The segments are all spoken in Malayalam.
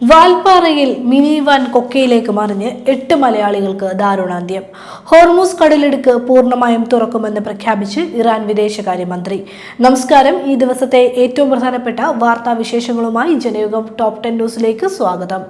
വാൽപ്പാറയിൽ മിനി വാൻ കൊക്കയിലേക്ക് മറിഞ്ഞ് 8 മലയാളികൾക്ക് ദാരുണാന്ത്യം. ഹോർമൂസ് കടലിടുക്ക് പൂർണ്ണമായും തുറക്കുമെന്ന് പ്രഖ്യാപിച്ച് ഇറാൻ വിദേശകാര്യമന്ത്രി. നമസ്കാരം. ഈ ദിവസത്തെ ഏറ്റവും പ്രധാനപ്പെട്ട വാർത്താവിശേഷങ്ങളുമായി ജനയുഗം ടോപ്പ് 10 ന്യൂസിലേക്ക് സ്വാഗതം.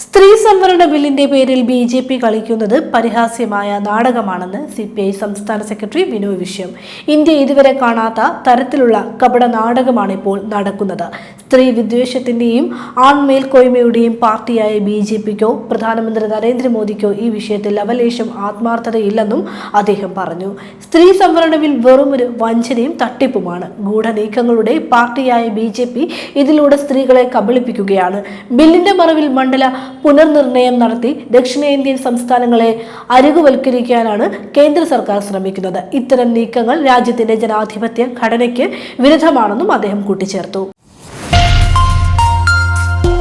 സ്ത്രീ സംവരണ ബില്ലിന്റെ പേരിൽ BJP കളിക്കുന്നത് പരിഹാസ്യമായ നാടകമാണെന്ന് CPI സംസ്ഥാന സെക്രട്ടറി ബിനോയ് വിശ്വം. ഇന്ത്യ ഇതുവരെ കാണാത്ത തരത്തിലുള്ള കപട നാടകമാണ് ഇപ്പോൾ നടക്കുന്നത്. സ്ത്രീ വിദ്വേഷത്തിന്റെയും ആൺമേൽക്കോയ്മയുടെയും പാർട്ടിയായ BJPക്കോ പ്രധാനമന്ത്രി നരേന്ദ്രമോദിക്കോ ഈ വിഷയത്തിൽ ലവലേശം ആത്മാർത്ഥതയില്ലെന്നും അദ്ദേഹം പറഞ്ഞു. സ്ത്രീ സംവരണ ബിൽ വെറുമൊരു വഞ്ചനയും തട്ടിപ്പുമാണ്. ഗൂഢനീക്കങ്ങളുടെ പാർട്ടിയായ BJP ഇതിലൂടെ സ്ത്രീകളെ കബളിപ്പിക്കുകയാണ്. ബില്ലിന്റെ മറവിൽ മണ്ഡല പുനർനിർണയം നടത്തി ദക്ഷിണേന്ത്യൻ സംസ്ഥാനങ്ങളെ അരികുവൽക്കരിക്കാനാണ് കേന്ദ്ര സർക്കാർ ശ്രമിക്കുന്നത്. ഇത്തരം നീക്കങ്ങൾ രാജ്യത്തിന്റെ ജനാധിപത്യ ഘടനയ്ക്ക് വിരുദ്ധമാണെന്നും അദ്ദേഹം കൂട്ടിച്ചേർത്തു.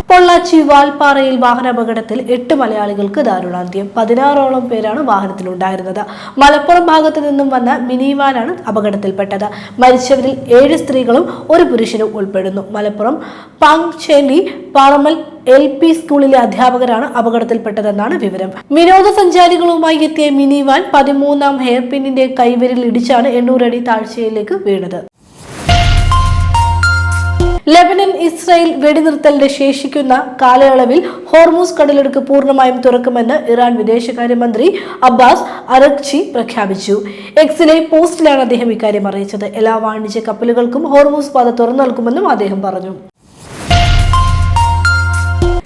പൊള്ളാച്ചി വാൽപ്പാറയിൽ വാഹനാപകടത്തിൽ 8 മലയാളികൾക്ക് ദാരുണാന്ത്യം. 16ഓളം പേരാണ് വാഹനത്തിലുണ്ടായിരുന്നത്. മലപ്പുറം ഭാഗത്തു നിന്നും വന്ന മിനി വാനാണ് അപകടത്തിൽപ്പെട്ടത്. മരിച്ചവരിൽ 7 സ്ത്രീകളും 1 പുരുഷനും ഉൾപ്പെടുന്നു. മലപ്പുറം പാങ്ചേരി പാറമൽ LP സ്കൂളിലെ അധ്യാപകരാണ് അപകടത്തിൽപ്പെട്ടതെന്നാണ് വിവരം. വിനോദസഞ്ചാരികളുമായി എത്തിയ മിനി വാൻ 13ാം ഹെയർപിന്നിന്റെ കൈവരിൽ ഇടിച്ചാണ് 800 അടി താഴ്ചയിലേക്ക് വീണത്. ലെബനൻ ഇസ്രായേൽ വെടിനിർത്തലിന്റെ ശേഷിക്കുന്ന കാലയളവിൽ ഹോർമൂസ് കടലിടുക്ക് പൂർണ്ണമായും തുറക്കുമെന്ന് ഇറാൻ വിദേശകാര്യമന്ത്രി അബ്ബാസ് അറഗ്ചി പ്രഖ്യാപിച്ചു. എക്സിലെ പോസ്റ്റിലാണ് അദ്ദേഹം ഇക്കാര്യം അറിയിച്ചത്. എല്ലാ വാണിജ്യ കപ്പലുകൾക്കും ഹോർമൂസ് പാത തുറന്നു നൽകുമെന്നും അദ്ദേഹം പറഞ്ഞു.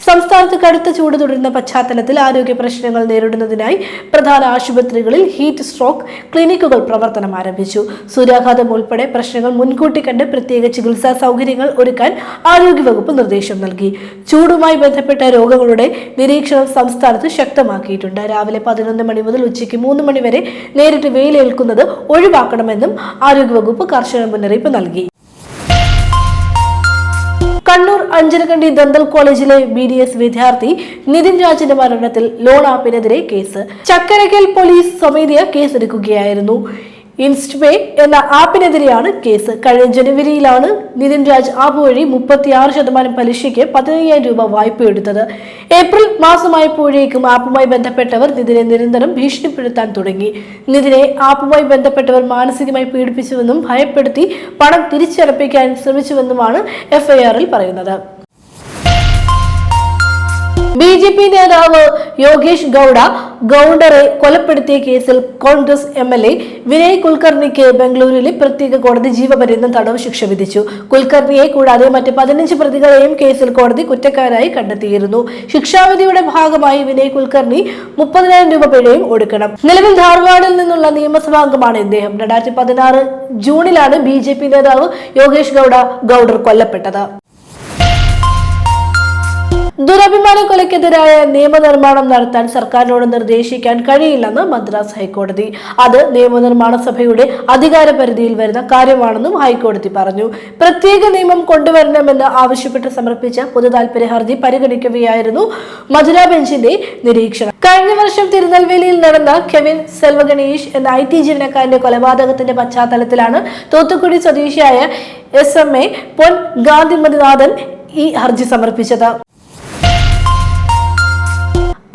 സംസ്ഥാനത്ത് കടുത്ത ചൂട് തുടരുന്ന പശ്ചാത്തലത്തിൽ ആരോഗ്യ പ്രശ്നങ്ങൾ നേരിടുന്നതിനായി പ്രധാന ആശുപത്രികളിൽ ഹീറ്റ് സ്ട്രോക്ക് ക്ലിനിക്കുകൾ പ്രവർത്തനം ആരംഭിച്ചു. സൂര്യാഘാതം ഉൾപ്പെടെ പ്രശ്നങ്ങൾ മുൻകൂട്ടി കണ്ട് പ്രത്യേക ചികിത്സാ സൗകര്യങ്ങൾ ഒരുക്കാൻ ആരോഗ്യവകുപ്പ് നിർദ്ദേശം നൽകി. ചൂടുമായി ബന്ധപ്പെട്ട രോഗങ്ങളുടെ നിരീക്ഷണം സംസ്ഥാനത്ത് ശക്തമാക്കിയിട്ടുണ്ട്. രാവിലെ 11 മണി മുതൽ ഉച്ചയ്ക്ക് 3 മണി വരെ നേരിട്ട് വെയിലേൽക്കുന്നത് ഒഴിവാക്കണമെന്നും ആരോഗ്യവകുപ്പ് കർശന മുന്നറിയിപ്പ് നൽകി. കണ്ണൂർ അഞ്ചരക്കണ്ടി ദന്തൽ കോളേജിലെ BDS വിദ്യാർത്ഥി നിതിൻ രാജിന്റെ മരണത്തിൽ ലോൺ ആപ്പിനെതിരെ കേസ്. ചക്കരക്കൽ പോലീസ് സ്വമേധയാ കേസെടുക്കുകയായിരുന്നു. ഇൻസ്റ്റ്പേ എന്ന ആപ്പിനെതിരെയാണ് കേസ്. കഴിഞ്ഞ ജനുവരിയിലാണ് നിതിൻ രാജ് ആപ്പ് വഴി 36% പലിശയ്ക്ക് 15,000 രൂപ വായ്പയെടുത്തത്. ഏപ്രിൽ മാസമായപ്പോഴേക്കും ആപ്പുമായി ബന്ധപ്പെട്ടവർ നിതിനെ നിരന്തരം ഭീഷണിപ്പെടുത്താൻ തുടങ്ങി. നിതിനെ ആപ്പുമായി ബന്ധപ്പെട്ടവർ മാനസികമായി പീഡിപ്പിച്ചുവെന്നും ഭയപ്പെടുത്തി പണം തിരിച്ചടപ്പിക്കാൻ ശ്രമിച്ചുവെന്നുമാണ് FIR-ൽ പറയുന്നത്. BJP നേതാവ് യോഗേഷ് ഗൌഡറെ കൊലപ്പെടുത്തിയ കേസിൽ കോൺഗ്രസ് MLA വിനയ് കുൽക്കർണിക്ക് ബംഗളൂരുവിലെ പ്രത്യേക കോടതി ജീവപര്യന്തം തടവ് ശിക്ഷ വിധിച്ചു. കുൽക്കർണിയെ കൂടാതെ മറ്റ് 15 പ്രതികളെയും കേസിൽ കോടതി കുറ്റക്കാരായി കണ്ടെത്തിയിരുന്നു. ശിക്ഷാവിധിയുടെ ഭാഗമായി വിനയ് കുൽക്കർണി 30,000 രൂപ പിഴയും ഒടുക്കണം. നിലവിൽ ധാർവാഡിൽ നിന്നുള്ള നിയമസഭാംഗമാണ് ഇദ്ദേഹം. 2016 ജൂണിലാണ് BJP നേതാവ് യോഗേഷ് ഗൌഡർ കൊല്ലപ്പെട്ടത്. ദുരഭിമാന കൊലയ്ക്കെതിരായ നിയമനിർമ്മാണം നടത്താൻ സർക്കാരിനോട് നിർദ്ദേശിക്കാൻ കഴിയില്ലെന്ന് മദ്രാസ് ഹൈക്കോടതി. അത് നിയമനിർമ്മാണ സഭയുടെ അധികാര പരിധിയിൽ വരുന്ന കാര്യമാണെന്നും ഹൈക്കോടതി പറഞ്ഞു. പ്രത്യേക നിയമം കൊണ്ടുവരണമെന്ന് ആവശ്യപ്പെട്ട് സമർപ്പിച്ച പൊതുതാൽപര്യ ഹർജി പരിഗണിക്കവെയായിരുന്നു മധുര ബെഞ്ചിന്റെ നിരീക്ഷണം. കഴിഞ്ഞ വർഷം തിരുനെൽവേലിയിൽ നടന്ന കെവിൻ സെൽവഗണേഷ് എന്ന IT ജീവനക്കാരന്റെ കൊലപാതകത്തിന്റെ പശ്ചാത്തലത്തിലാണ് തൂത്തുക്കുടി സ്വദേശിയായ SMA പൊൻ ഗാന്ധിമതിനാഥൻ ഈ ഹർജി സമർപ്പിച്ചത്.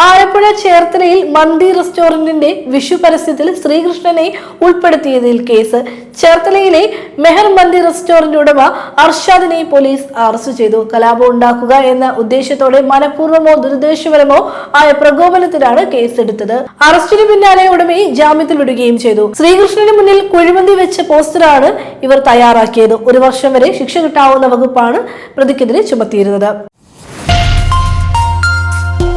ആലപ്പുഴ ചേർത്തലയിൽ മന്തി റെസ്റ്റോറന്റിന്റെ വിഷു പരസ്യത്തിൽ ശ്രീകൃഷ്ണനെ ഉൾപ്പെടുത്തിയതിൽ കേസ്. ചേർത്തലയിലെ മെഹർ മന്തി റെസ്റ്റോറന്റ് ഉടമ അർഷാദിനെ പോലീസ് അറസ്റ്റ് ചെയ്തു. കലാപം ഉണ്ടാക്കുക എന്ന ഉദ്ദേശത്തോടെ മനഃപൂർവ്വമോ ദുരുദ്ദേശപരമോ ആയ പ്രകോപനത്തിലാണ് കേസെടുത്തത്. അറസ്റ്റിന് പിന്നാലെ ഉടമയെ ജാമ്യത്തിൽ വിടുകയും ചെയ്തു. ശ്രീകൃഷ്ണന് മുന്നിൽ കുഴിമന്തി വെച്ച പോസ്റ്ററാണ് ഇവർ തയ്യാറാക്കിയത്. 1 വർഷം വരെ ശിക്ഷ കിട്ടാവുന്ന വകുപ്പാണ് പ്രതിക്കെതിരെ ചുമത്തിയിരുന്നത്.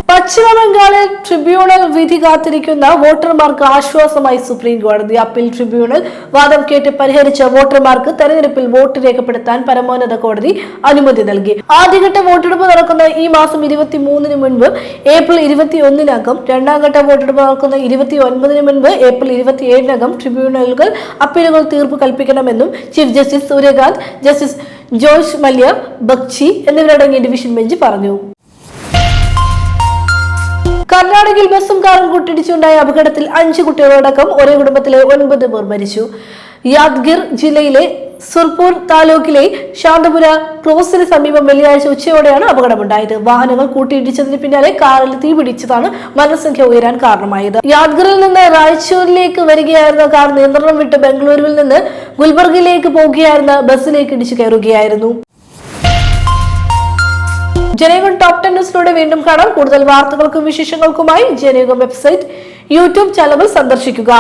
പശ്ചിമ ബംഗാളിൽ ട്രിബ്യൂണൽ വിധി കാത്തിരിക്കുന്ന വോട്ടർമാർക്ക് ആശ്വാസമായി സുപ്രീം കോടതി. അപ്പീൽ ട്രിബ്യൂണൽ വാദം കേട്ട് പരിഹരിച്ച വോട്ടർമാർക്ക് തെരഞ്ഞെടുപ്പിൽ വോട്ട് രേഖപ്പെടുത്താൻ പരമോന്നത കോടതി അനുമതി നൽകി. ആദ്യഘട്ട വോട്ടെടുപ്പ് നടക്കുന്ന ഈ മാസം 23 മുൻപ് ഏപ്രിൽ 21 രണ്ടാം ഘട്ട വോട്ടെടുപ്പ് നടക്കുന്ന 29 മുൻപ് ഏപ്രിൽ 27 ട്രിബ്യൂണലുകൾ അപ്പീലുകൾ തീർപ്പ് കൽപ്പിക്കണമെന്നും chief justice Surya Kant, justice Joymalya Bagchi എന്നിവരടങ്ങിയ ഡിവിഷൻ ബെഞ്ച് പറഞ്ഞു. കർണാടകയിൽ ബസും കാറും കൂട്ടിയിടിച്ചുണ്ടായ അപകടത്തിൽ 5 കുട്ടികളടക്കം ഒരേ കുടുംബത്തിലെ 9 പേർ മരിച്ചു. യാദ്ഗിർ ജില്ലയിലെ സുർപൂർ താലൂക്കിലെ ശാന്തപുര ക്രോസിന് സമീപം വെള്ളിയാഴ്ച ഉച്ചയോടെയാണ് അപകടമുണ്ടായത്. വാഹനങ്ങൾ കൂട്ടിയിടിച്ചതിന് പിന്നാലെ കാറിൽ തീപിടിച്ചതാണ് മരണസംഖ്യ ഉയരാൻ കാരണമായത്. യാദ്ഗറിൽ നിന്ന് റായ്ചൂരിലേക്ക് വരികയായിരുന്ന കാർ നിയന്ത്രണം വിട്ട് ബംഗളൂരുവിൽ നിന്ന് ഗുൽബർഗിലേക്ക് പോകുകയായിരുന്ന ബസ്സിലേക്ക് ഇടിച്ചു കയറുകയായിരുന്നു. ജനയുഗം ടോപ് 10 ന്യൂസിലൂടെ വീണ്ടും കാണാം. കൂടുതൽ വാർത്തകൾക്കും വിശേഷങ്ങൾക്കുമായി ജനയുഗം വെബ്സൈറ്റ്, യൂട്യൂബ് ചാനൽ സന്ദർശിക്കുക.